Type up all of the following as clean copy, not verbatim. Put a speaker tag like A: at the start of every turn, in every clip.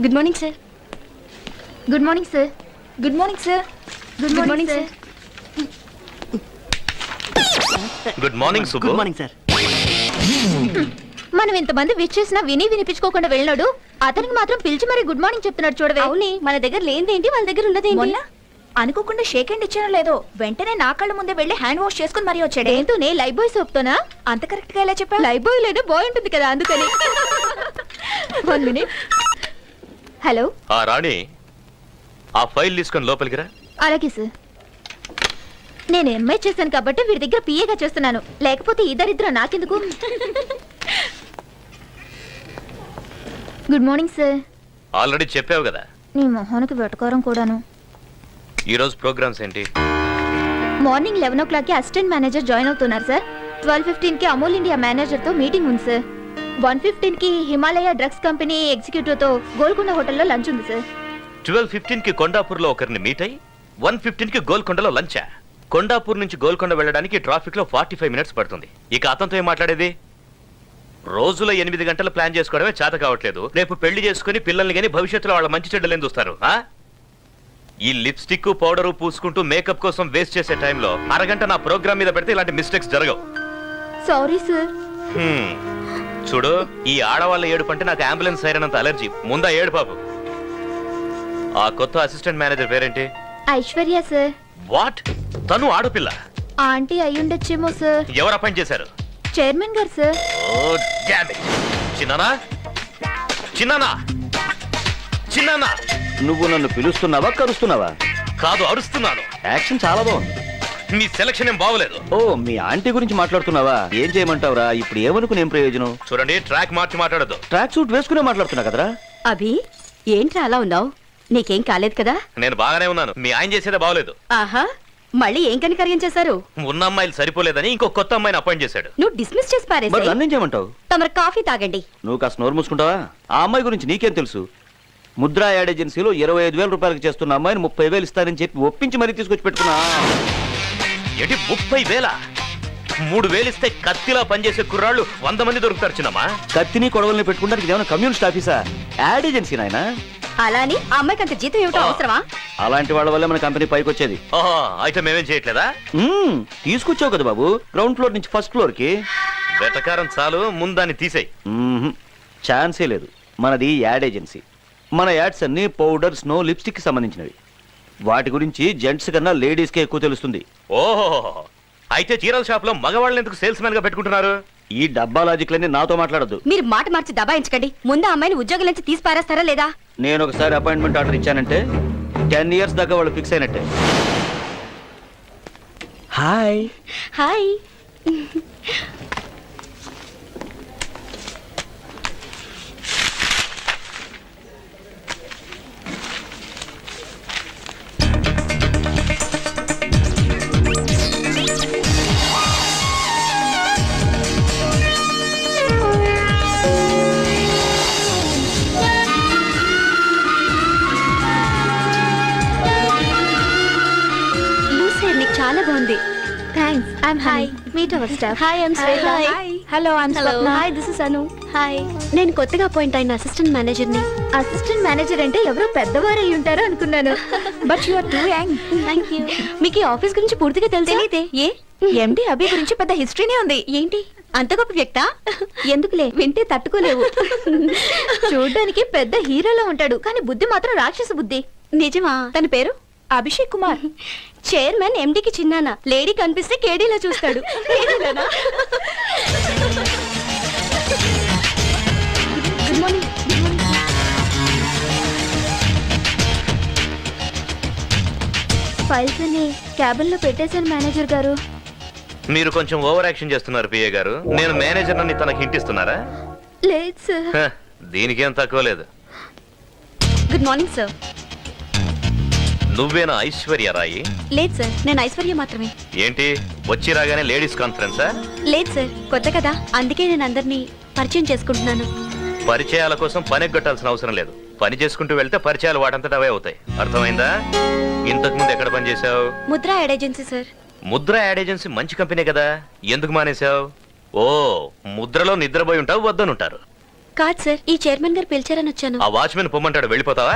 A: Good morning sir.
B: Good morning sir.
A: Good morning sir.
B: Good morning sir.
C: Good morning Subbu.
D: Good morning sir.
B: మనం ఇంతమంది wish చేసినా వినిపించుకోకుండా వెళ్ళినాడు, అతనికి మాత్రం పిలిచి మరి గుడ్ మార్నింగ్ చెప్తున్నాడు చూడవే.
A: అవునే, మన దగ్గర లేనిదేంటి, వాళ్ళ దగ్గర ఉన్నదేంటి?
B: మొన్న
A: అనుకోకుండా షేక్ హ్యాండ్ ఇచ్చానో లేదో వెంటనే నా కళ్ళ ముందే వెళ్ళి హ్యాండ్ వాష్ చేసుకుని మరీ వచ్చాడు.
B: ఏంటోనే లైఫ్ బాయ్ సోప్తోనా?
A: అంత కరెక్ట్ గా ఎలా చెప్పా?
B: లైఫ్ బాయ్ లేదా బాయ్ ఉంటుంది కదా, అందుకని. 1 minute. హలో.
C: ఆ రాణి, ఆ ఫైల్ తీసుకొని లోపలికి రా.
B: అలాగే సార్. నేను ఎంఐ చేశాను కాబట్టి వీడి దగ్గర పిఏగా చేస్తున్నాను, లేకపోతే ఇద్దరిద్దరు నాకెందుకు. Good morning sir.
C: ఆల్రెడీ చెప్పావు కదా.
B: నీ మొహానికి వెటకారం కూడాను.
C: ఈ రోజు ప్రోగ్రామ్స్ ఏంటి?
B: మార్నింగ్ 11 o'clock కి అసిస్టెంట్ మేనేజర్ జాయిన్ అవుతున్నారు సార్. 12:15 కి అమూల్ ఇండియా మేనేజర్ తో మీటింగ్ ఉంది సార్. 1:15 కి హిమాలయ డ్రగ్స్ కంపెనీ ఎగ్జిక్యూటివ్ తో గోల్కొండ హోటల్లో లంచ్ ఉంది సార్.
C: 12:15 కి కొండాపూర్ లో ఒకరిని మీట్ అయ్యి 1:15 కి గోల్కొండలో లంచా? కొండాపూర్ నుంచి గోల్కొండ వెళ్ళడానికి ట్రాఫిక్ లో 45 minutes పడుతుంది. ఇక అతనితో ఏం మాట్లాడేది? రోజులో 8 గంటలు ప్లాన్ చేసుకోవడమే చేత కావట్లేదు. రేపు పెళ్లి చేసుకుని పిల్లల్ని గానీ భవిష్యత్తులో వాళ్ళ మంచి చెడ్డలేని చూస్తారు. ఈ లిప్స్టిక్ పౌడరు పూసుకుంటూ మేకప్ కోసం వేస్ట్ చేసే టైంలో అరగంట నా ప్రోగ్రామ్ మీద పెడితే ఇలాంటి మిస్టేక్స్ జరగవు.
B: Sorry sir.
C: చూడు, ఈ ఆడవాళ్ళ ఏడుపు అంటే నాకు అంబులెన్స్ సైరనంత అలర్జీ. ముందా ఏడు పాపు. ఆ కొత్త అసిస్టెంట్ మేనేజర్ పేరేంటి?
B: ఐశ్వర్య సార్.
C: వాట్? తను ఆడపిల్ల?
B: ఆంటీ అయ్యుండొచ్చేమో సార్.
C: ఎవరు అపాయింట్ చేశారు?
B: చైర్మన్ గారు సార్.
C: Oh damn it. చిన్నానా, చిన్నానా, చిన్నానా.
D: నువ్వు నన్ను పిలుస్తున్నావా కరుస్తున్నావా?
C: కాదు, అరుస్తున్నాను.
D: యాక్షన్ చాలా బాగుంది.
C: మీ సెలక్షన్ ఏం బాగోలేదు.
D: ఓ, మీ ఆంటీ గురించి మాట్లాడుతున్నావా? ఏం చేయమంటావురా? ఇప్పుడు ఏమనుకుని ఏం ప్రయోజనం?
C: చూడండి, ట్రాక్ మార్చి మాట్లాడద్దు.
D: ట్రాక్ సూట్ వేసుకునే మాట్లాడుతున్నా కదరా.
A: అభి, ఏంట్రా అలా ఉన్నావు? నీకేం కాలేదు కదా?
C: నేను బాగానే ఉన్నాను. మీ ఆయన చేసేదే బాగోలేదు.
A: ఆహా, మళ్ళీ ఏం కనికర్యం చేశారు?
C: ఉన్న అమ్మాయిలు సరిపోలేదని ఇంకో కొత్త అమ్మాయిని అపాయింట్ చేశాడు.
A: నువ్వు డిస్మిస్ చేసి
D: మరి
A: పారేసి
D: నన్నేం చేయమంటావు?
A: తమరు కాఫీ తాగండి.
D: నువ్వు కాస్త నోరు మూసుకుంటావా? ఆ అమ్మాయి గురించి నీకేం తెలుసు? ముద్రా యాడ్ ఏజెన్సీలో 25,000 రూపాయలకు చేస్తున్న అమ్మాయిని 30,000 ఇస్తారని చెప్పి ఒప్పించి మరీ తీసుకొచ్చి పెట్టుకున్నా.
C: ఏంటి 30,000? 3,000 ఇస్తే కత్తిలా పనిచేసే కుర్రాళ్ళు 100 మంది దొరుకుతారు చిన్నమ్మా.
D: కత్తిని కొడవల్ని పెట్టుకుంటానికి ఏమైనా కమ్యూనిస్ట్ ఆఫీసా? యాడ్ ఏజెన్సీ నాయనా.
A: అలాని ఆ అమ్మాయికి అంత జీతం ఏమిటో అవసరమా?
D: అలాంటి వాళ్ళ వల్ల మన కంపెనీ పైకి వచ్చేది.
C: ఓహో, అయితే మేమేం చేయట్లేదా?
D: తీసుకొచ్చావు కదా బాబు, గ్రౌండ్ ఫ్లోర్ నుంచి ఫస్ట్ ఫ్లోర్ కి.
C: వెటకారం చాలు, ముందాన్ని తీసేయి.
D: ఛాన్సే లేదు. మనది యాడ్ ఏజెన్సీ. మన యాడ్స్ అన్ని పౌడర్, స్నో, లిప్స్టిక్ కి సంబంధించినవి. వాటి గురించి జెంట్స్ కన్నా లేడీస్ కే ఎక్కువ తెలుస్తుంది.
C: ఓహో, అయితే చీరల షాప్ లో మగవాళ్ళని ఎందుకు సేల్స్ మ్యాన్ గా పెట్టుకుంటున్నారు?
D: ఈ డబ్బా లాజిక్లన్నీ నాతో మాట్లాడద్దు.
A: మీరు మాట మార్చి దబాయించకండి. ముందు ఆ అమ్మాయిని ఉద్యోగం నుంచి తీసి పారేస్తారా లేదా?
D: నేను ఒకసారి అపాయింట్మెంట్ ఆర్డర్ ఇచ్చానంటే 10 years దాకా వాళ్ళు ఫిక్స్ అయినట్టే. హాయ్.
A: హాయ్. చాలా బాగుంది.
B: Thanks. I'm hi. Meet our staff.
A: Hi, I'm Shweta.
B: Hello, I'm Swapna.
A: Hi, this is Anu. Hi, నేను కొత్తగా అపాయింట్ అయిన అసిస్టెంట్ మేనేజర్ని.
B: అసిస్టెంట్ మేనేజర్ అంటే ఎవరో పెద్దవారు అయి ఉంటారు అనుకున్నాను. But you are too young.
A: Thank you. మీకు ఈ ఆఫీస్ గురించి పూర్తిగా తెలియదే? ఏ
B: ఎండి అభి గురించి పెద్ద హిస్టరీనే ఉంది.
A: ఏంటి అంత గొప్ప వ్యక్తా?
B: ఎందుకులే, వింటే తట్టుకోలేవు. చూడ్డానికి పెద్ద హీరోలో ఉంటాడు, కానీ బుద్ధి మాత్రం రాక్షస బుద్ధి.
A: నిజమా? తన పేరు
B: అభిషేక్ కుమార్.
A: చైర్మన్ ఎండికి చిన్నాన. లేడీ కనిపిస్తే కేడీలో చూస్తాడు. Good morning.
B: ఫైల్స్ అని క్యాబిన్ లో పెట్టేశాను మేనేజర్ గారు.
C: మీరు కొంచెం ఓవర్ యాక్షన్ చేస్తున్నారు పిఏ గారు. నేను మేనేజర్ అని తనకి హింటిస్తున్నారా?
B: లేదు సార్.
C: దీనికేం తక్కువ లేదు.
A: Good morning sir.
C: నువ్వేనా ఐశ్వర్య రాయి?
A: లేదు సార్, నేను ఐశ్వర్య మాత్రమే.
C: ఏంటి వచ్చి రాగానే లేడీస్ కాన్ఫరెన్సా?
A: లేదు సార్, కొత్త కదా, అందుకే నేను అందరినీ పరిచయం చేసుకుంటున్నాను.
C: పరిచయాల కోసం పని ఎగ్గొట్టాల్సిన అవసరం లేదు. పని చేసుకుంటూ వెళ్తే పరిచయాలు వాటంతట అవే అవుతాయి. అర్థమైందా? ఇంతకు ముందు ఎక్కడ పని చేసావు?
A: Mudra ad agency sir.
C: Mudra ad agency మంచి కంపెనీ కదా, ఎందుకు మానేశావు? ఓ, ముద్రలో నిద్రపోయి ఉంటావు, వద్దనుంటారు.
B: కాదు సార్, ఈ చైర్మన్ గారు పిలిచారని వచ్చాను.
C: ఆ వాచ్మెన్ పొమ్మంటాడు, వెళ్ళిపోతావా?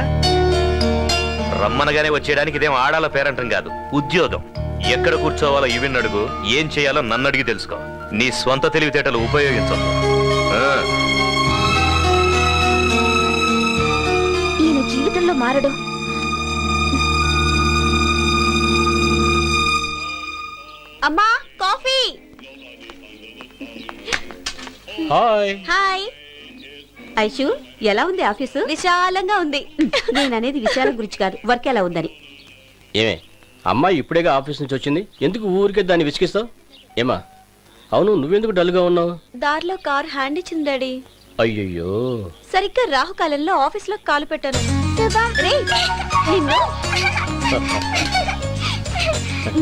C: రమ్మనగానే వచ్చేయడానికి ఇదేం ఆడాల పేరంటం కాదు, ఉద్యోగం. ఎక్కడ కూర్చోవాలో ఇవిన్ అడుగు, ఏం చేయాలో నన్ను అడిగి తెలుసుకో. నీ స్వంత తెలివితేటలు ఉపయోగించవు.
B: ఈయన జీవితంలో మారడు. అమ్మా, కాఫీ.
E: హాయ్.
B: హాయ్.
F: ఐషు, ఎలా ఉంది ఆఫీసు?
B: విశాలంగా ఉంది.
F: నేను అనేది విషయాల గురించి కాదు, వర్క్ ఎలా ఉందని.
E: ఏమే అమ్మాయి ఇప్పుడేగా ఆఫీస్ నుంచి వచ్చింది, ఎందుకు ఊరికే దాన్ని విసిగిస్తావు? ఏమా అవును, నువ్వెందుకు డల్గా ఉన్నావు?
B: దారిలో కార్ హ్యాండ్ ఇచ్చింది డాడీ.
E: అయ్యయ్యో.
B: సరిగ్గా రాహుకాలంలో ఆఫీస్ లో కాలు పెట్టాను. రేయ్, నిన్ను.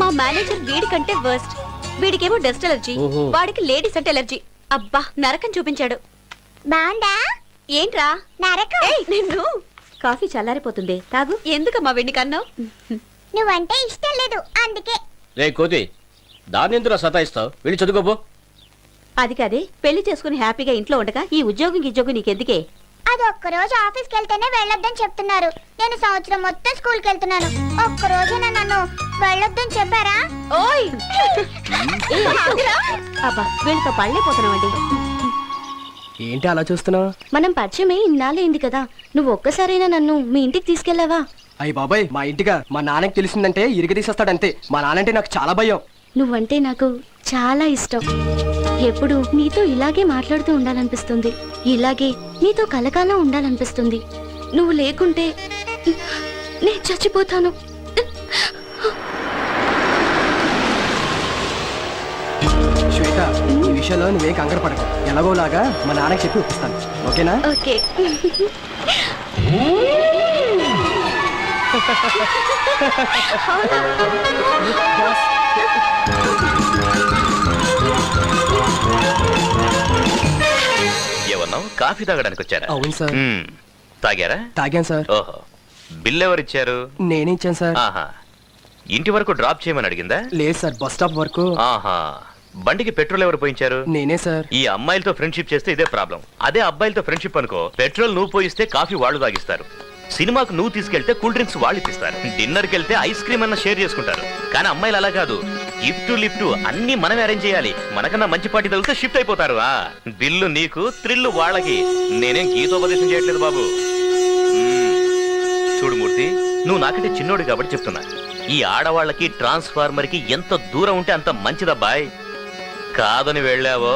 B: మా మేనేజర్ వీడికంటే వర్స్ట్. వీడికేమో డస్ట్ ఎలర్జీ,
E: ఓహో.
B: వాడికి లేడీస్ అంటే ఎలర్జీ. అబ్బా, నరకం చూపించాడు. బాండా ఏంట్రా నరకం? నిన్ను.
F: కాఫీ చల్లారిపోతుంది, తాగు.
B: ఎందుకమ్మా వెండి కన్నావు?
G: నువ్వంటే ఇష్టం లేదు అందుకే.
E: రే కోతి, దాన్ని ఎందుకు సతాయిస్తావు? వెళ్ళి చదువుకోపో.
F: అది కాదే, పెళ్లి చేసుకుని హ్యాపీగా ఇంట్లో ఉండగా ఈ ఉద్యోగం నీకెందుకే?
G: అది ఒక్కరోజు ఆఫీస్కి వెళ్తేనే వెళ్ళొద్దని చెప్తున్నారు. నేను సంవత్సరం మొత్తం స్కూల్కి వెళ్తున్నాను. ఒక్కరోజైనా నన్ను వెళ్ళొద్దని చెప్పారా?
B: ఓయ్,
F: అబ్బా, వీళ్ళతో పళ్ళైపోతున్నామండి.
H: ఏంటి అలా చూస్తున్నావు?
B: మనం పరిచయమే ఇన్నాళ్ళైంది కదా, నువ్వు ఒక్కసారైనా నన్ను మీ ఇంటికి తీసుకెళ్లావా?
H: అయ్యి బాబాయ్, మా ఇంటిగా మా నాన్నకి తెలిసిందంటే ఇరిగి తీసేస్తాడంతే. మా నాన్నంటే నాకు చాలా భయం.
B: నువ్వంటే నాకు చాలా ఇష్టం. ఎప్పుడు నీతో ఇలాగే మాట్లాడుతూ ఉండాలనిపిస్తుంది, ఇలాగే నీతో కలకాలం ఉండాలనిపిస్తుంది. నువ్వు లేకుంటే నేను చచ్చిపోతాను.
H: శ్వేత, ఈ విషయంలో నువ్వేం కంగారు పడకు. ఎలాగోలాగా మా నాన్నకి చెప్పి ఒప్పిస్తాను, ఓకేనా?
B: ఓకే.
C: ఏమన్నావు? కాఫీ తాగడానికి వచ్చారా?
H: అవును సార్.
C: తాగారా?
H: తాగాను సార్.
C: ఓహో, బిల్ ఎవరిచ్చారు?
H: నేనే ఇచ్చాను సార్.
C: ఆహా, ఇంటి వరకు డ్రాప్ చేయమని అడిగిందా?
H: లేదు సార్, బస్ స్టాప్ వరకు.
C: ఆహా, బండికి పెట్రోల్ ఎవరు పోయించారు?
H: నేనే సార్.
C: ఈ అమ్మాయిలతో ఫ్రెండ్షిప్ చేస్తే ఇదే ప్రాబ్లం. అదే అబ్బాయిలతో ఫ్రెండ్షిప్ అనుకో, పెట్రోల్ నువ్వు పోయిస్తే కాఫీ వాళ్ళు తాగిస్తారు, సినిమాకు నువ్వు తీసుకెళ్తే కూల్ డ్రింక్స్ వాళ్ళు ఇప్పిస్తారు, డిన్నర్కి వెళ్తే ఐస్ క్రీమ్ అన్న షేర్ చేసుకుంటారు. కానీ అమ్మాయిలు అలా కాదు, గిఫ్ట్ లిఫ్ట్ అన్ని మనమే అరేంజ్ చేయాలి. మనకన్నా మంచి పార్టీ తగిలితే షిఫ్ట్ అయిపోతారు. బిల్లు నీకు, థ్రిల్లు వాళ్ళకి. నేనేం గీతోపదేశం చేయట్లేదు బాబు. చూడు మూర్తి, నువ్వు నాకంటే చిన్నోడు కాబట్టి చెప్తున్నా, ఈ ఆడవాళ్ళకి ట్రాన్స్ఫార్మర్ కి ఎంత దూరం ఉంటే అంత మంచిదబ్బాయ్. కాదని వెళ్ళావో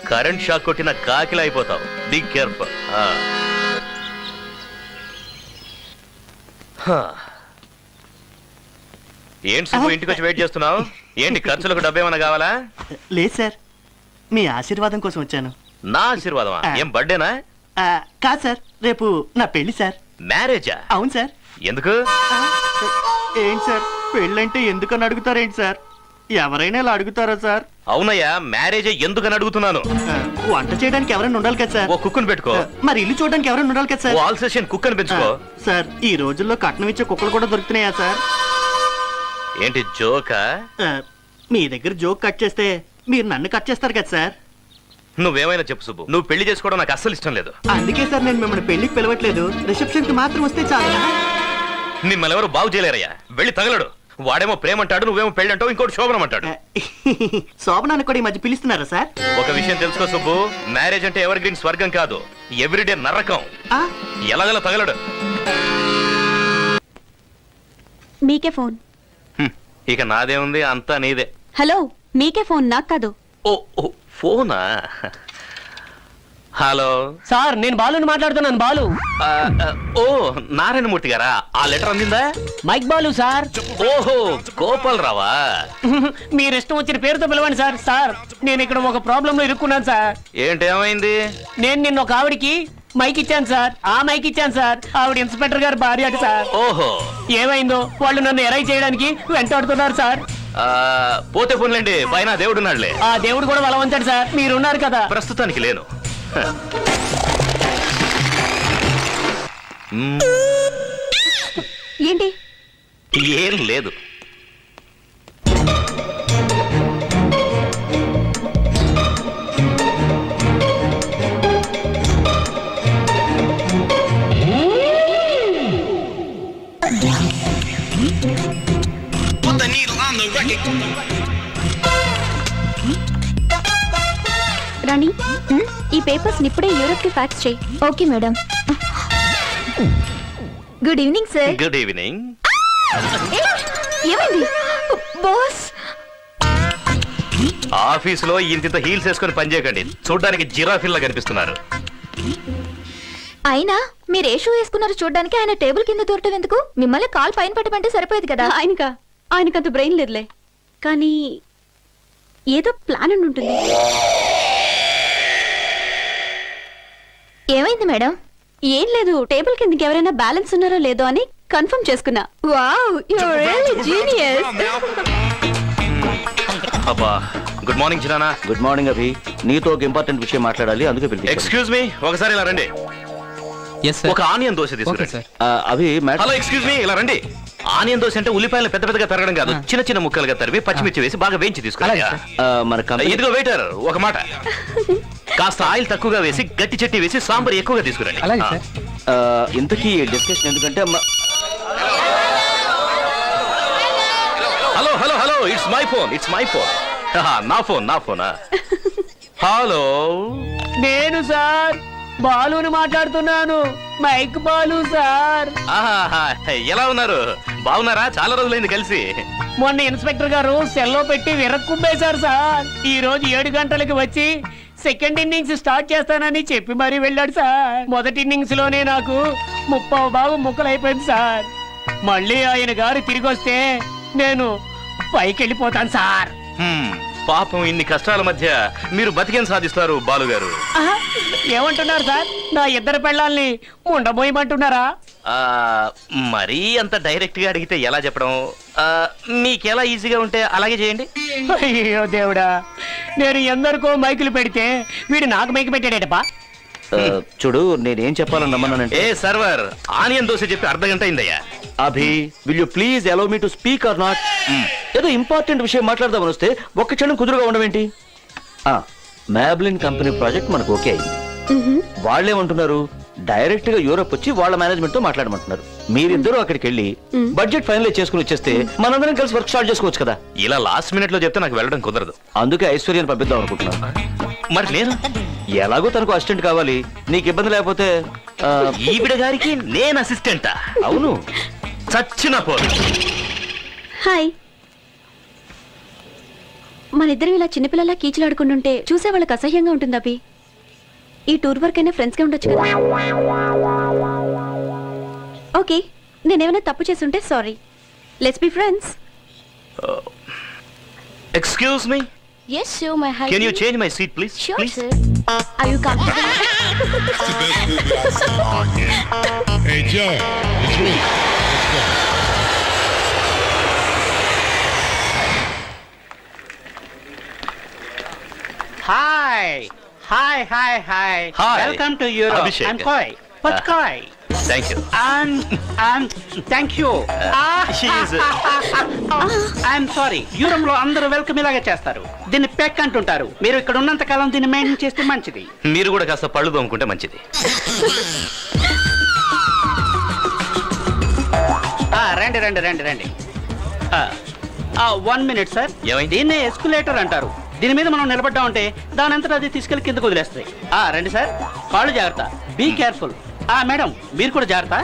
C: కరెంట్ షాక్ కొట్టిన కాకిలా అయిపోతావు. Be careful. ఏంటి సుబ్బు, ఇంటికి వచ్చి వెయిట్ చేస్తున్నావు? ఏంటి, ఖర్చులకు డబ్బేమన్నా కావాలా?
I: లేదు సార్, మీ ఆశీర్వాదం కోసం వచ్చాను.
C: నా ఆశీర్వాదమా? ఏం బర్త్డేనా?
I: కాదు సార్, రేపు నా పెళ్లి సార్.
C: మ్యారేజా?
I: అవును సార్.
C: ఎందుకు?
I: ఏంటి సార్, పెళ్ళంటే ఎందుకని అడుగుతారేంటి సార్? ఎవరైనా ఇలా అడుగుతారా సార్?
C: అవునయ్యా, మ్యారేజే ఎందుకని అడుగుతున్నాను.
I: వంట చేయడానికి ఎవరైనా ఉండాలి కదా సార్.
C: ఓ కుక్కుని పెట్టుకో.
I: మరి ఇల్లు చూడడానికి ఎవరైనా ఉండాలి కదా సార్.
C: ఓ ఆల్ సెషన్ కుక్కని పెంచుకో.
I: సార్, ఈ రోజుల్లో కట్నం ఇచ్చే కుక్కలు కూడా దొరుకుతున్నాయా సార్?
C: ఏంటి జోకా?
I: మీ దగ్గర జోక్ కట్ చేస్తే మీరు నన్ను కట్ చేస్తారు కదా సార్.
C: నువ్వేమైనా చెప్పు సుబ్బు, నువ్వు పెళ్లి చేసుకోవడం నాకు అస్సలు ఇష్టం లేదు.
I: అందుకే సార్ నేను మిమ్మల్ని పెళ్లికి పిలవట్లేదు, రిసెప్షన్ కి మాత్రం వస్తే చాలు.
C: మిమ్మల్ని ఎవరు బాగు చేయలేరయ్యా. వెళ్ళి తగలడు. వాడేమో ప్రేమ అంటాడు, నువ్వేమో పెళ్లి అంటావు, ఇంకోటి శోభనం అంటాడు.
I: శోభనాన్ని కూడా ఈ మధ్య పిలుస్తున్నారా సార్?
C: ఒక విషయం తెలుసుకో సుబ్బు, మ్యారేజ్ అంటే ఎవర్ గ్రీన్ స్వర్గం కాదు, ఎవ్రీడే నరకం. ఎలాగలా తగలడు.
F: మీకే ఫోన్.
C: ఇక నాదే ఉంది, అంతా నీదే.
F: హలో, మీకే ఫోన్, నాకు కాదు.
C: ఓ ఓ, ఫోనా? హలో
H: సార్, నేను బాలుని మాట్లాడుతున్నాను. బాలు.
C: ఓ నారాయణమూర్తి గారా? ఆ లెటర్ అందిందా?
H: Mike Balu sir.
C: ఓహో, గోపాల్ రావా?
H: మీరు ఇష్టం వచ్చిన పేరుతో పిలవండి సార్. సార్, నేను ఇక్కడ ఒక ప్రాబ్లం లో ఇరుక్కున్నాను సార్.
C: ఏంటి, ఏమైంది?
H: నేను నిన్న ఒక ఆవిడికి మైక్ ఇచ్చాను సార్. ఆ మైక్ ఇచ్చాను సార్, ఆవిడ ఇన్స్పెక్టర్ గారు భార్య అట సార్.
C: ఓహో,
H: ఏమైందో వాళ్ళు నన్ను ఎరై చేయడానికి వెంటాడుతున్నారు సార్.
C: పోతే పోన్లేండి, పైన దేవుడున్నాడులే.
H: ఆ దేవుడు కూడా బలవంతాడు సార్, మీరున్నారు కదా.
C: ప్రస్తుతానికి లేను.
F: ఏంటి?
C: ఏం లేదు.
B: రాణి ఈ పేపర్స్ ఇప్పుడే యూరోప్ కి ఫ్యాక్స్ చేయి. Okay madam. Good evening sir.
C: Good evening.
B: ఏమైంది బాస్?
C: ఆఫీసులో ఇంత హీల్స్ వేసుకొని పనిచేయకండి, చూడడానికి జిరాఫిల్లా కనిపిస్తున్నారు.
B: అయినా మీరు ఏ షూ వేసుకున్నారు చూడడానికి? ఆయన టేబుల్ కింద దూరటం ఎందుకు? మిమ్మల్ని కాల్ పైన పెట్టమంటే సరిపోయేది కదా.
F: ఆయనకంత బ్రెయిన్ లేదులే, కానీ ఏదో ప్లాన్ అని ఉంటుంది.
B: ఏమైంది మేడం?
F: ఏం లేదు, టేబుల్ కిందకి ఎవరైనా బ్యాలెన్స్ ఉన్నారో లేదో అని కన్ఫర్మ్ చేసుకున్నా.
B: Wow, you are really genius.
C: అబ్బా, good morning Chirana.
D: Good morning Abhi, నీతో ఒక ఇంపార్టెంట్ విషయం మాట్లాడాలి, అందుకే పిలిపించాను.
C: ఎక్స్క్యూజ్ మీ, ఒకసారి ఇలా రండి. ఒక ఆనియన్ దోశ తీసుకురండి.
D: అభి
C: హలో, ఎక్స్క్యూజ్ మీ, ఇలా రండి. ఆనియన్ దోశ అంటే ఉల్లిపాయలు పెద్ద పెద్దగా తరగడం కాదు, చిన్న చిన్న ముక్కలుగా తరివి పచ్చిమిర్చి వేసి బాగా వేయించి తీసుకురండి.
D: మన కంపెనీ
C: ఇదిగో వెయిటర్, ఒక మాట, కాస్త ఆయిల్ తక్కువగా వేసి గట్టి చట్నీ వేసి సాంబార్ ఎక్కువగా తీసుకురండి.
D: ఇంతకీ డిస్కషన్ ఎందుకంటే
C: hello hello hello, it's my phone, it's my phone. నా ఫోనా? హలో,
H: నేను సార్ బాలుని మాట్లాడుతున్నాను. Mike Balu sir.
C: ఆహా, ఎలా ఉన్నారు? బాగున్నారా? చాలా రోజులైంది కలిసి.
H: మొన్న ఇన్స్పెక్టర్ గారు సెల్లో పెట్టి విరక్కుంపేశారు సార్. ఈ రోజు 7 గంటలకి వచ్చి సెకండ్ ఇన్నింగ్స్ స్టార్ట్ చేస్తానని చెప్పి మరీ వెళ్ళాడు సార్. మొదటి ఇన్నింగ్స్ లోనే నాకు 30 భాగం ముక్కలైపోయింది సార్. మళ్ళీ ఆయన గారు తిరిగి వస్తే నేను పైకి వెళ్ళిపోతాను సార్.
C: పాపం, ఇన్ని కష్టాల మధ్య మీరు బతికేం సాధిస్తారు బాలుగారు?
H: ఏమంటున్నారు సార్? నా ఇద్దరు పెళ్ళాల్ని ఉండబోయమంటున్నారా?
C: మరీ అంత డైరెక్ట్ గా అడిగితే ఎలా చెప్పడం? మీకెలా ఈజీగా ఉంటే అలాగే చేయండి.
H: అయ్యో దేవుడా, నేను ఎందరికో మైకులు పెడితే వీడు నాకు మైకు పెట్టాడేటప్పా.
D: చూడు, నేనేం చెప్పాలని రమ్మన్నానంటే,
C: ఏ సర్వర్, ఆనియన్ దోశ చెప్పి అర్ధగంట అయిందయ్యా.
D: Abhi, will you please allow me to speak or not? ఏదో ఇంపార్టెంట్ విషయం మాట్లాడదామని వస్తే ఒక్క క్షణం కుదురుగా ఉండవేంటి? మ్యాబ్లిన్ కంపెనీ ప్రాజెక్ట్ మనకు ఓకే అయింది. వాళ్ళేమంటున్నారు, డైరెక్ట్ గా యూరోప్ వచ్చి వాళ్ళ మేనేజ్మెంట్ తో మాట్లాడమంటున్నారు. మీరిద్దరూ అక్కడికి వెళ్ళి బడ్జెట్ ఫైనలైజ్ చేసుకుని వచ్చేస్తే మనందరం కలిసి వర్క్ స్టార్ట్ చేసుకోవచ్చు కదా.
C: ఇలా లాస్ట్ మినిట్ లో చెప్తే నాకు వెళ్ళడం కుదరదు.
D: అందుకే ఐశ్వర్యాన్ని పంపిద్దాం అనుకుంటున్నాను.
C: మరి నేను
D: ఎలాగో తనకు అసిస్టెంట్ కావాలి, నీకు ఇబ్బంది లేకపోతే.
C: ఈవిడ గారికి నేను అసిస్టెంటా?
D: అవును,
C: చచ్చిన పోదు.
F: హాయ్. మనిద్దరం ఇలా చిన్నపిల్లలా కీచులాడుకుంటుంటే చూసే వాళ్ళకి అసహ్యంగా ఉంటుంది అభి. ఈ టూర్ వర్క్ అయినా ఫ్రెండ్స్గా ఉండొచ్చు కదా. ఓకే, నేనేమైనా తప్పు చేస్తుంటే sorry. Let's be friends.
C: Excuse me,
B: Yes, sure, my husband.
C: Can you change my seat please?
B: Sure,
C: please.
B: sir. Are you comfortable?
J: Hey Joe, it's me. Let's go.
I: Hi. Hi.
C: Hi.
I: Welcome to Europe.
C: Abhishek.
I: I'm Koi. What's Koi?
C: Thank you.
I: And thank you. I'm sorry. Europe లో అందరూ welcome ఇలాగే చేస్తారు. దీన్ని పెక్ అంటుంటారు. మీరు ఇక్కడ ఉన్నంత కాలం దీన్ని మెయింటైన్ చేస్తే మంచిది.
C: మీరు కూడా కాస్త పళ్ళు తోముకుంటే మంచిది.
I: రండి. 1 minute సార్.
C: ఏమైంది?
I: దీన్నే ఎస్కులేటర్ అంటారు. దీని మీద మనం నిలబడ్డామంటే దాని అంతటా అది తీసుకెళ్లి కిందకు వదిలేస్తాయి. రండి సార్, కాళ్ళు జాగ్రత్త. Be careful. మేడం, మీరు కూడా జాగ్రత్త.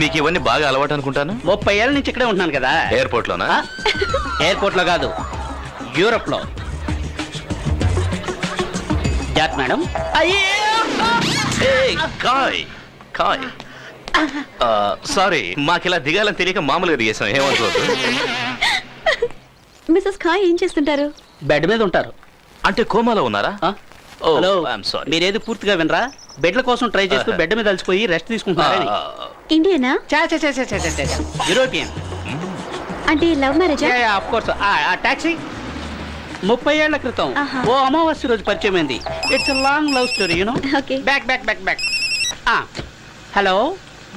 C: నీకు ఇవన్నీ బాగా అలవాటు అనుకుంటాను.
I: 30 ఏళ్ళ నుంచి ఇక్కడే ఉంటున్నాను కదా.
C: ఎయిర్పోర్ట్ లోనా?
I: ఎయిర్పోర్ట్ లో కాదు, యూరోప్ లో. జాగ్రత్త మేడం.
C: కాయ్ సారీ, మాకిలా దిగాలని తెలియక మామూలుగా దిగేసాం, ఏమనుకోవద్దు.
F: మిస్సెస్ ఖాయ్ ఏం చేస్తుంటారు?
I: బెడ్ మీద ఉంటారు.
C: అంటే కోమాలో ఉన్నారా?
I: Hello,
C: I'm sorry.
I: మీరేది పూర్తిగా వినరా? బెడ్ల కోసం ట్రై చేస్తూ బెడ్ మీద అలసిపోయి రెస్ట్ తీసుకుంటున్నారని.
F: ఇండియనా?
I: యూరోపియన్.
F: అంటే లవ్ మ్యారేజా?
I: Of course. ఆ టాక్సీ 30 ఏళ్ల క్రితం ఓ అమావాస్య రోజు పరిచయం అయింది. It's a long love story, you know.
F: Okay.
I: Back. Hello,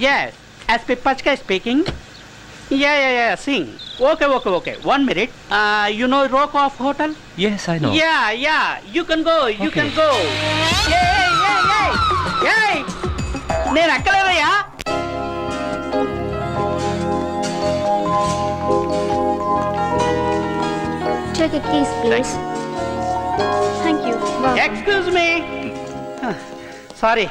I: yes, SP Pachka speaking. Yeah, sing. Okay. 1 minute. You know Rokoff Hotel?
E: Yes, I know.
I: Yeah. You can go. Hey! నేను ఎక్కలేదయ్యా.
B: Check your keys, please.
F: Thank you
I: excuse me sorry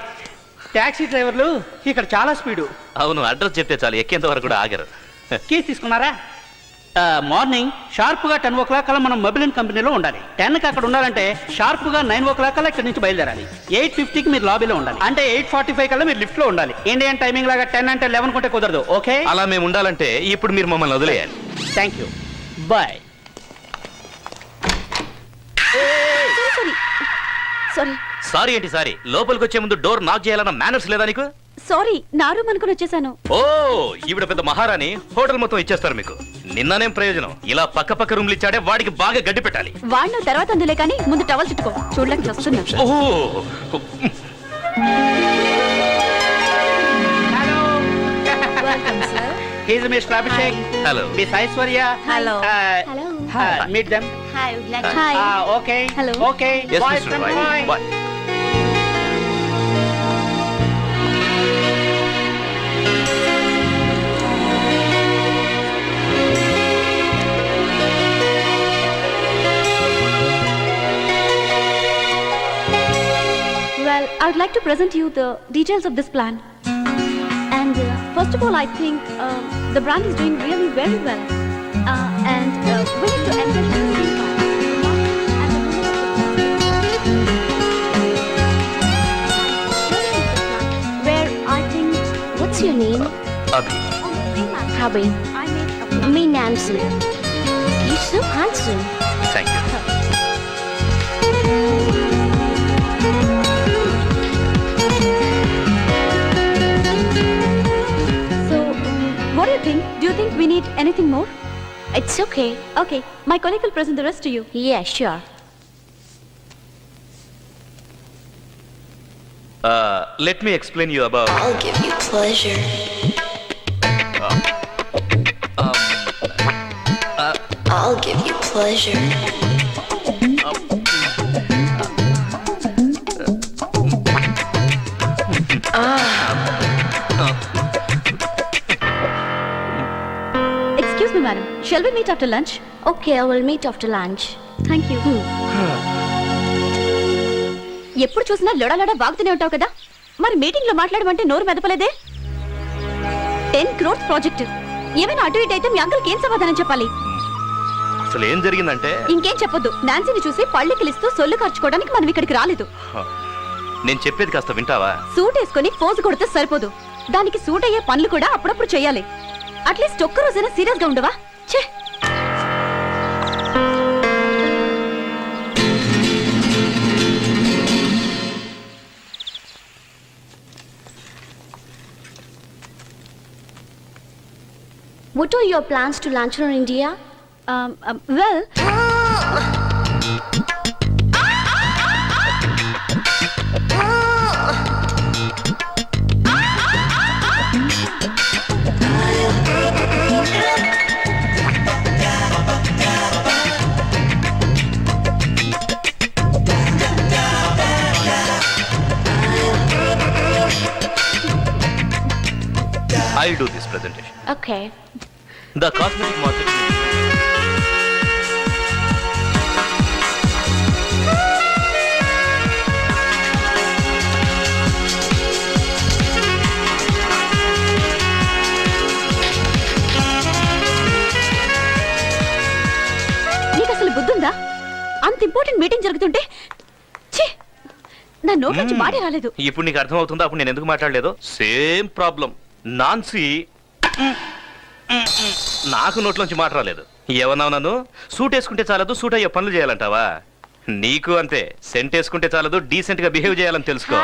I: taxi డ్రైవర్లు ఇక్కడ చాలా speed.
C: అవును, address చెప్తే చాలు, ఎక్కేంత వరకు కూడా ఆగరు.
I: కీస్ తీసుకున్నారా? మార్నింగ్ షార్ప్గా 10 o'clock కల్లా మనం మొబైల్ కంపెనీలో ఉండాలి. 10కి అక్కడ ఉండాలంటే షార్ప్గా 9 o'clock కల్లా ఇక్కడ నుంచి బయలుదేరాలి. 8:50కి మీరు లాబీలో ఉండాలి. అంటే 8:45 కల్లా మీరు లిఫ్ట్లో ఉండాలి. ఇండియన్ టైమింగ్ లాగా 10 అంటే 11 కొంటే కుదరదు. ఓకే?
C: అలా మేము ఉండాలంటే ఇప్పుడు మీరు మమ్మల్ని వదిలేయాలి.
I: Thank you, bye.
F: Sorry
C: sorry ఏంటి సారీ? లోపలికి వచ్చే ముందు డోర్ నాక్ చేయాలన్న మేనర్స్ లేదా నీకు?
F: సారీ నా రూమ్ అనుకుని వచ్చేసాను.
C: ఓ, ఈవిడ పెద్ద మహారాణి, హోటల్ మొత్తం ఇచ్చేస్తారు మీకు. నిన్ననేం ప్రయోజనం? ఇలా పక్క రూమ్లు ఇచ్చాడే, వాడికి బాగా గడ్డి పెట్టాలి.
F: వాడిన తర్వాత అందులే కానీ ముందు టవల్ చుట్టుకో, చూడడానికి వస్తున్నా.
C: ఓహో,
I: hello, he's mister Abhishek.
C: Hello.
I: Miss Aishwarya.
A: Hello.
B: Hello.
I: Meet them.
F: Hi.
I: Okay
F: Hello.
I: Okay.
C: yes,
I: Boys
C: Mr.
I: and
C: Roy.
I: boys.
C: Bye.
F: Well, I would like to present you the details of this plan. And first of all, I think the brand is doing really very well. And we need to engage the team and the where I think
G: What's your name?
C: Abhi.
F: on the same aspect,
G: Abhi.
F: I made a plan.
G: Me, Nancy. You're so handsome.
C: Thank you.
F: So, what do you think? Do you think we need anything more?
G: It's okay.
F: Okay, my colleague will present the rest to you.
G: Yeah, sure.
C: Let me explain you about.
G: I'll give you pleasure. I'll give you pleasure.
F: Excuse me, madam. Shall we meet after lunch?
G: Okay, I will meet after lunch.
F: Thank you. ఎప్పుడు చూసినా లొడలొడ వాగుతూనే ఉంటావు కదా, మరి meeting లో మాట్లాడమంటే నోరు మెదపలేదే? 10 crores project, ఏమైనా అటు ఇటు అయితే మీ అంకుల్కి ఏం సమాధానం చెప్పాలి?
C: అసలు ఏం జరిగిందంటే,
F: ఇంకేం చెప్పొద్దు. నాన్సీని చూసి పళ్ళెకిలిస్తూ సొల్లు ఖర్చుకోవడానికి మనం ఇక్కడికి రాలేదు.
C: నేను చెప్పేది కాస్త వింటావా?
F: సూట్ వేసుకొని పోజు కొడితే సరిపోదు, దానికి సూట్ అయ్యే పనులు కూడా అప్పుడప్పుడు చేయాలి. అట్లీస్ట్ ఒక్క రోజైనా సీరియస్ గా ఉండవా? ఛే!
G: What are your plans to lunch in India?
F: Well,
C: I'll do this presentation.
G: Okay.
C: The cosmetic market.
F: నీకు అసలు బుద్ధుందా? అంత ఇంపార్టెంట్ మీటింగ్ జరుగుతుంటే ఛీ! నా నోట్ నుంచి మాడే రాలేదు.
C: ఇప్పుడు నీకు అర్థం అవుతుందా అప్పుడు నేను ఎందుకు మాట్లాడలేదు? Same problem. నాన్సీ నాకు నోట్లోంచి మాట రాలేదు. ఏమన్నావు నన్ను? సూట్ వేసుకుంటే చాలదు, సూట్ అయ్యే పనులు చేయాలంటావా? నీకు అంతే, సెంట్ వేసుకుంటే చాలదు, డీసెంట్ గా బిహేవ్ చేయాలని తెలుసుకో.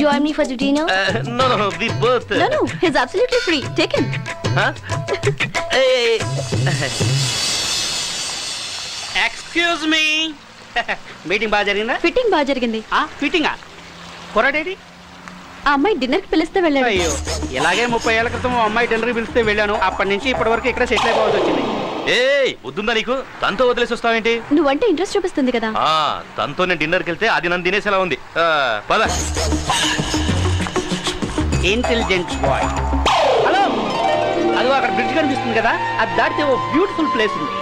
G: Join me for the dinner?
C: No, we both.
F: No, he's absolutely free. Take him.
C: Huh? Hey.
I: Excuse me. Meeting బాగా జరిగిందా?
F: ఫిట్టింగ్ బాగా జరిగింది.
I: ఫిట్టింగా? కొరడేడి?
F: ఆ అమ్మాయి డిన్నర్ కి పిలిస్తే వెళ్ళాడు.
I: అయ్యో, ఇలాగే 30 ఏళ్ల క్రితం ఓ అమ్మాయి డిన్నర్ పిలిస్తే వెళ్ళాను. అప్పటి నుంచి ఇప్పటి వరకు ఇక్కడ సెటిల్ అయిపోవాల్సి వచ్చింది.
C: ఏయ్, వద్దుందా నీకు? తనతో వదిలేసి వస్తావేంటి?
F: నువ్వంటే ఇంట్రెస్ట్ చూపిస్తుంది కదా.
C: తనతో నేను డిన్నర్కి వెళ్తే అది నన్ను తినేసేలా ఉంది. పద.
I: Intelligent boy. హలో, అదో అక్కడ బ్రిడ్జ్ కనిపిస్తుంది కదా, అది దాటితే ఓ బ్యూటిఫుల్ ప్లేస్ ఉంది.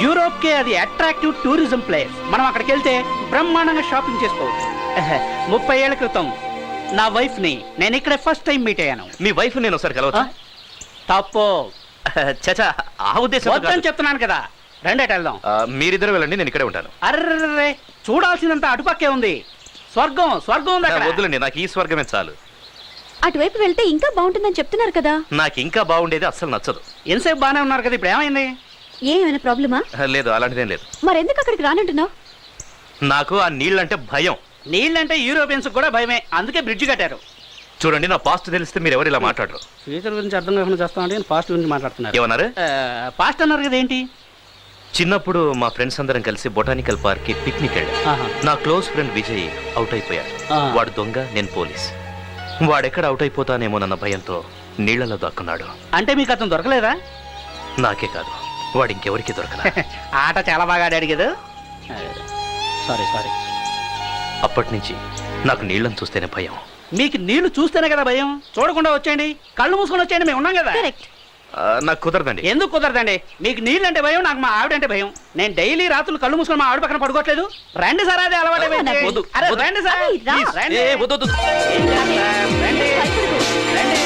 I: యూరోప్ కే అది అట్రాక్టివ్ టూరిజం ప్లేస్. మనం అక్కడికి వెళ్తే బ్రహ్మాండంగా షాపింగ్ చేసుకోవచ్చు. 30 ఏళ్ల క్రితం నా వైఫ్ ని నేను ఇక్కడ ఫస్ట్ టైం మీట్ అయ్యాను.
C: మీ వైఫ్ నేను ఒకసారి కలవచ్చు.
I: తప్పు
C: చచా, ఆ ఉద్దేశం
I: వద్దని చెప్తున్నాను కదా. రండి వెళ్దాం.
C: మీరిద్దరు వెళ్ళండి, నేను ఇక్కడే ఉంటాను.
I: అర్రే, చూడాల్సినంత అటుపక్కే ఉంది. స్వర్గం స్వర్గం ఉంది అక్కడ.
C: వద్దులండి, నాకు ఈ స్వర్గమే చాలు.
F: అటువైపు వెళ్తే ఇంకా బాగుంటుందని చెప్తున్నారు కదా.
C: నాకు ఇంకా బాగుండేది అస్సలు నచ్చదు.
I: ఎంతసేపు బాగానే ఉన్నారు కదా, ఇప్పుడు ఏమైంది?
F: ఏమైనా ప్రాబ్లమా?
C: లేదు, అలాంటిదేం లేదు.
F: మరెందుకు అక్కడికి రానంటున్నావు?
C: నాకు ఆ నీళ్ళంటే భయం.
I: నీళ్ళంటే యూరోపియన్స్ కూడా భయమే, అందుకే బ్రిడ్జ్ కట్టారు.
C: చూడండి, నా పాస్ట్ తెలిస్తే మీరు ఎవరు ఇలా మాట్లాడరు.
I: ఫ్యూచర్ గురించి అర్థం కాకుండా చేస్తామంటే పాస్ట్ గురించి మాట్లాడుతున్నారు.
C: ఏమన్నారు?
I: పాస్ట్ అన్నారు కదా, ఏంటి?
C: చిన్నప్పుడు మా ఫ్రెండ్స్ అందరం కలిసి బొటానికల్ పార్క్ కి పిక్నిక్ వెళ్ళాం.
I: ఆహా.
C: నా క్లోజ్ ఫ్రెండ్ విజయ్ అవుట్ అయిపోయాడు.
I: ఆ.
C: వాడు దొంగ, నేను పోలీస్. వాడెక్కడ అవుట్ అయిపోతానేమోనన్న భయంతో నీళ్లలో దాక్కున్నాడు.
I: అంటే మీకు అతను దొరకలేదా?
C: నాకే కాదు, వాడు ఇంకెవరికి దొరకలా.
I: ఆట చాలా బాగా ఆడాడు కదా. సారీ.
C: అప్పటి నుంచి నాకు నీళ్ళని చూస్తేనే భయం.
I: మీకు నీళ్లు చూస్తేనే కదా భయం. చూడకుండా వచ్చేయండి, కళ్ళు మూసుకొని వచ్చేయండి, మేము ఉన్నాం కదా.
F: కరెక్ట్.
C: నాకు కుదరదండి.
I: ఎందుకు కుదరదండి? మీకు నీళ్ళు అంటే భయం, నాకు మా ఆవిడంటే భయం. నేను డైలీ రాత్రులు కళ్ళు మూసుకొని మా ఆవిడ పక్కన పడుకోవట్లేదు. రండి సార్, అదే అలవాటు అయిపోయింది.
C: వద్దు,
I: అరే,
C: వద్దు.
I: రండి సార్.
F: అరే, రా.
I: Please, రండి.
C: ఏ, వద్దు, వద్దు.
I: ఏం చేస్తారు? రండి. రండి.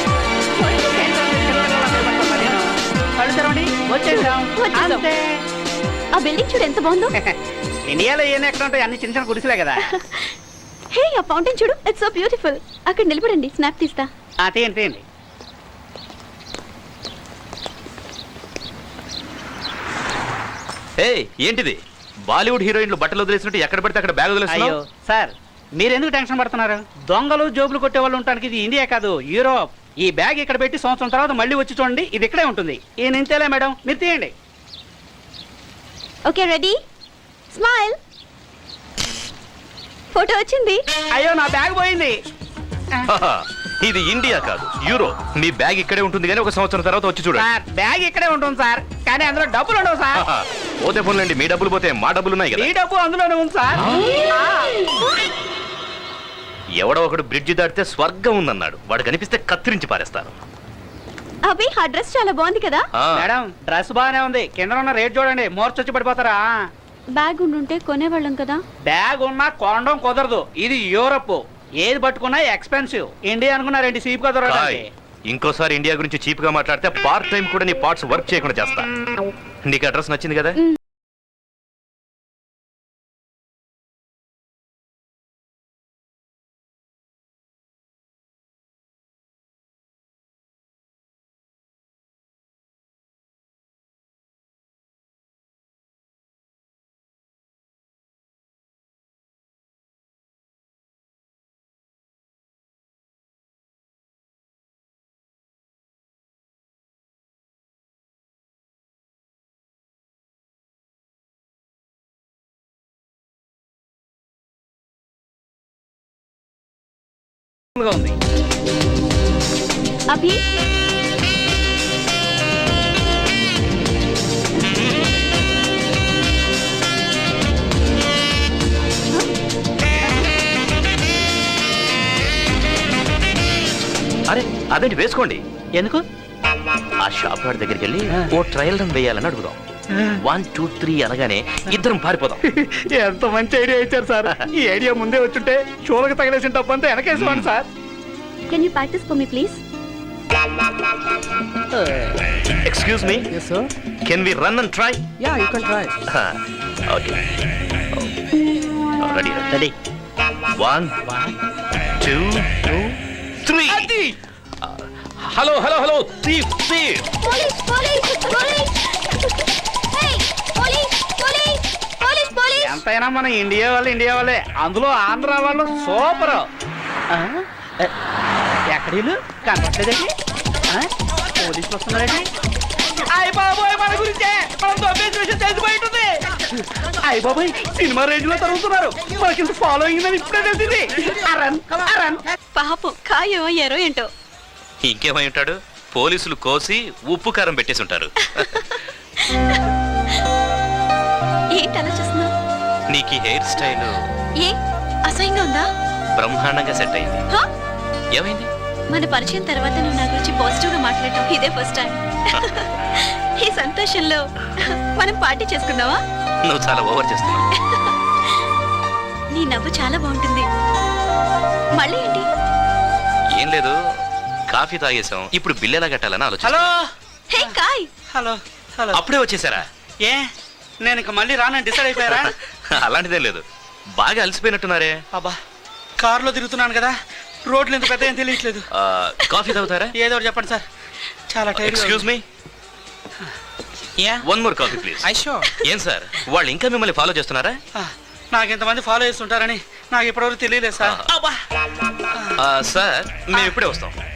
I: ఏంటంటే చిన్నపిల్లలా భయపడతానా నేను? కళ్ళు తెరవండి, వచ్చేసాం.
F: వచ్చేసాం.
I: అంతే.
F: ఆ బిల్డింగ్ చూడు ఎంత బాగుందో.
I: ఇండియాలో ఏం ఎక్కడ ఉంటాయి, అన్ని చిన్న చిన్న గుడిసెలే కదా.
F: హే, ఆ ఫౌంటైన్ చూడు, ఇట్స్ సో బ్యూటిఫుల్. అక్కడ నిలబడండి, స్నాప్ తీస్తా.
I: తీయండి.
C: ఏ, ఏంటిది? బాలీవుడ్ హీరోయిన్లు బట్టలు వదిలేసినట్టు ఎక్కడ పడితే అక్కడ బ్యాగ్
I: అయ్యో
C: వదిలేస్తున్నావు?
I: సార్, మీరెందుకు టెన్షన్ పడుతున్నారు? దొంగలు జోబులు కొట్టే వాళ్ళు ఉండడానికి ఇది ఇండియా కాదు, యూరోప్. ఈ బ్యాగ్ ఇక్కడ పెట్టి సంవత్సరం తర్వాత మళ్ళీ వచ్చి చూడండి, ఇది ఇక్కడే ఉంటుంది. ఈ నింతేలే మేడం, మీరు తీయండి.
F: Okay, ready, smile. ఫోటో వచ్చింది.
I: అయ్యో, నా బ్యాగ్ పోయింది.
C: హాహా, ఇది ఇండియా కాదు, యూరో. మీ బ్యాగ్ ఇక్కడే ఉంటుంది కానీ ఒక సంవత్సరం తర్వాత వచ్చి చూడండి.
I: సార్, బ్యాగ్ ఇక్కడే ఉంటుంది సార్, కానీ అందులో డబ్బులు ఉండవు సార్.
C: హాహా, పోతే పోన్లేండి, మీ డబ్బులు పోతే మా డబ్బులు ఉన్నాయి కదా.
I: ఈ డబ్బు అందులోనే ఉంది సార్.
C: ఎవడో ఒకడు బ్రిడ్జి దాటితే స్వర్గం ఉందన్నాడు. వాడు కనిపిస్తే కత్తిరించి పారేస్తాను.
F: అభి, ఆ డ్రెస్ చాలా బాగుంది కదా.
C: ఆ,
I: మేడం, డ్రెస్ బాగానే ఉంది, కింద ఉన్న రేట్ చూడండి, మోర్చొచ్చి పడిపోతారా.
F: బ్యాగ్ ఉండుంటే కొనేవాళ్ళం కదా.
I: బ్యాగ్ ఉన్నా కొనడం కుదరదు, ఇది యూరప్. ఏది పట్టుకున్నా ఎక్స్పెన్సివ్. ఇండియా అనుకున్నారేంటి చీప్ గా
C: కాయ్,
I: దొరకడానికి?
C: ఇంకోసారి ఇండియా గురించి చీప్ గా మాట్లాడితే పార్ట్ టైం కూడా నీ పార్ట్స్ వర్క్ చేయకుండా చేస్తా. నీకు అడ్రస్ నచ్చింది కదా?
I: ఉంది.
F: అభి,
C: అరే, అదేంటి, వేసుకోండి.
I: ఎందుకు?
C: ఆ షాప్ వాడి దగ్గరికి వెళ్ళి ఓ ట్రయల్ రన్ వేయాలని అడుగుదాం. 1 2 3 అనగానే ఇద్దరం పారిపోదాం.
I: ఎంత మంచి ఐడియా ఇచ్చారు సార్. ఈ ఐడియా ముందే వచ్చుంటే షోలకు తగిలేసిన డబ్బు అంతా వెనకేసేవాడిని sir.
F: Can you practice for me please?
C: Excuse me, can we run and try?
I: Yeah, you can try.
C: Okay, ready
I: ready.
C: 1 2 3. Hello hello hello, thief thief.
G: Police police police hey police police police police
I: ఎంతైనా మన India వాళ్ళే, అందులో ఆంధ్ర వాళ్ళు super. ఎక్కడీలు కనపట్లేదండి? పోలీసులు వస్తున్నారండి. అయ్య బాబోయ్, మన గురించే, మనం దొబ్బేసిన విషయం తెలిసిపోయింటుంది. అయ్య బాబోయ్, సినిమా రేంజ్ లో తరుగుతున్నారు. మనకి ఫాలోయింగ్ అని ఇప్పుడే తెలిసింది. Aaron Aaron.
F: పాపం, కాయో ఎరో ఏంటో.
C: ఇంకేమై ఉంటాడు? పోలీసులు కోసి ఉప్పు కారం పెట్టేసి ఉంటారు.
F: ఏంటి అలా చూస్తున్నావు?
C: నీకు ఈ హెయిర్ స్టైల్
F: ఏ అసహ్యంగా ఉందా?
C: బ్రహ్మాండంగా సెట్ అయింది.
F: హ?
C: ఏమైంది?
F: మన పరిచయం తర్వాత నువ్వు నా గురించి పాజిటివ్ గా మాట్లాడటం ఇదే ఫస్ట్ టైం. ఈ సంతోషంలో మనం పార్టీ చేసుకుందామా?
C: నువ్వు చాలా ఓవర్ చేస్తున్నావు.
F: నీ నవ్వు చాలా బాగుంటుంది. మళ్ళీ ఏంటి?
C: ఏం లేదు, కాఫీ తాగేసాం, ఇప్పుడు బిల్ ఎలా కట్టాలని ఆలోచన.
I: హలో
F: హే కాయ్,
I: హలో హలో.
C: అప్పుడే వచ్చేసారా?
I: ఏ నేను ఇక మళ్ళీ రానని డిసైడ్ అయిపోయారా?
C: అలాంటిదేం లేదు, బాగా అలసిపోయినట్టున్నారే.
I: అబ్బా కారులో తిరుగుతున్నాను కదా, రోడ్లు ఎంత పెద్ద ఏం తెలియట్లేదు.
C: కాఫీ తాగుతారా?
I: ఏదో ఒకటి చెప్పండి సార్, చాలా tired.
C: Excuse me, one more coffee please. ఏం సార్, వాళ్ళు ఇంకా మిమ్మల్ని ఫాలో చేస్తున్నారా?
I: నాకు ఇంతమంది ఫాలో చేస్తుంటారని నాకు ఇప్పటివరకు తెలియలేదు సార్.
C: సార్ మేము ఇప్పుడే వస్తాం.